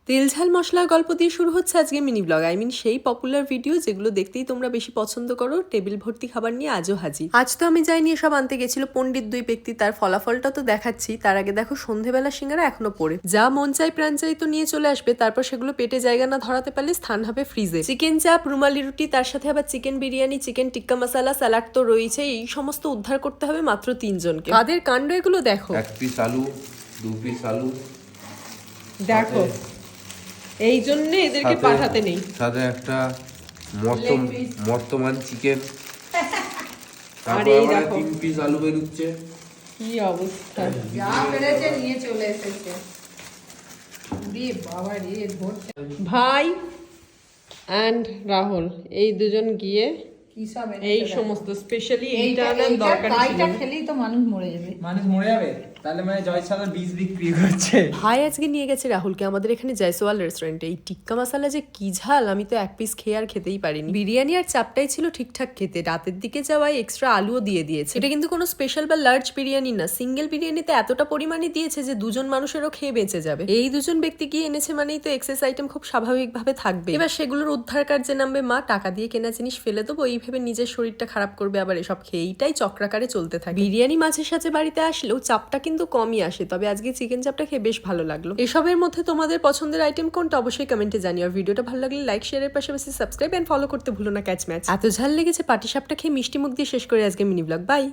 তেল ঝাল মশলার গল্প দিয়ে শুরু হচ্ছে আজকে মিনি ব্লগ। সেই পপুলার ভিডিও যেগুলো দেখতেই তোমরা বেশি পছন্দ করো। টেবিল ভর্তি খাবার নিয়ে আজও হাজির। আজ তো আমি যাইনি, এসব আনতে গেছিল পণ্ডিত দুই ব্যক্তি, তার ফলাফলটা তো দেখাচ্ছি। তার আগে দেখো সন্ধেবেলা সিঙ্গারা এখনো পড়ে, যা মন চাই প্রাণ চাই তো নিয়ে চলে আসবে। তারপর সেগুলো পেটে জায়গা না ধরাতে পারলে স্থান হবে ফ্রিজে। চিকেন চাপ, রুমালি রুটি, তার সাথে আবার চিকেন বিরিয়ানি, চিকেন টিক্কা মশলা, স্যালাড তো রয়েছে। এই সমস্ত উদ্ধার করতে হবে মাত্র 3 জনকে। কাদের কাণ্ড এগুলো দেখো। 1 পিস আলু, 2 পিস আলু দেখো, এই জন্য এদেরকে পাঠাতে নেই। সাথে একটা মর্তমান চিকেন, আর এই দেখো 3 পিস আলু বেরুচ্ছে। কি অবস্থা, যা পেরেছে নিয়ে চলে এসেছে। বাবা রে, ভাই অ্যান্ড রাহুল এই দুজন গিয়ে কি সব এই সমস্ত স্পেশালি ইন্টারনাল দরকারি ছিল। খেলেই তো মানুষ মরে যাবে। মানুষ মরে যাবে, তাহলে মানে জয়সালার বীজ বিক্রি করছে। ভাই আজকে নিয়ে গেছে রাহুলকে আমাদের এখানে জয়সওয়াল রেস্টুরেন্টে। এই টিক্কা মশলা যে কি ঝাল, আমি তো 1 পিস খেয়ে আর খেতেই পারিনি। বিরিয়ানি আর চাপটাই ছিল ঠিকঠাক খেতে, রাতের দিকে যাওয়ায় এক্সট্রা আলুও দিয়ে দিয়েছে। এটা কিন্তু কোনো স্পেশাল বা লার্জ বিরিয়ানি না, সিঙ্গেল বিরিয়ানিতে এতটা পরিমাণে দিয়েছে যে 2 জন মানুষেরও খেয়ে বেঁচে যাবে। এই 2 জন ব্যক্তি গিয়ে এনেছে মানেই তো এক্সেস আইটেম খুব স্বাভাবিকভাবে থাকবে। এবার সেগুলোর উদ্ধার কার্যে নামবে মা। টাকা দিয়ে কেনা জিনিস ফেলে দেবো এই ভেবে নিজের শরীরটা খারাপ করবে, আবার এসব খেয়েইটাই চক্রাকারে চলতে থাকে। বিরিয়ানি মাঝে সাঝে বাড়িতে আসলেও চাপটা কিন্তু কমই আসে, তবে আজকে চিকেন চাপটা খেয়ে বেশ ভালো লাগলো। এসবের মধ্যে তোমাদের পছন্দের আইটেম কোনটা অবশ্যই কমেন্টে জানিও। আর ভিডিওটা ভালো লাগলে লাইক, শেয়ারের পাশাপাশি সাবস্ক্রাইব এন্ড ফলো করতে ভুলো না। ক্যাচ ম্যাচ এত ঝাল লেগেছে, পাটিসাপটা খেয়ে মিষ্টি মুখ দিয়ে শেষ করে আজকে মিনি ব্লগ। বাই।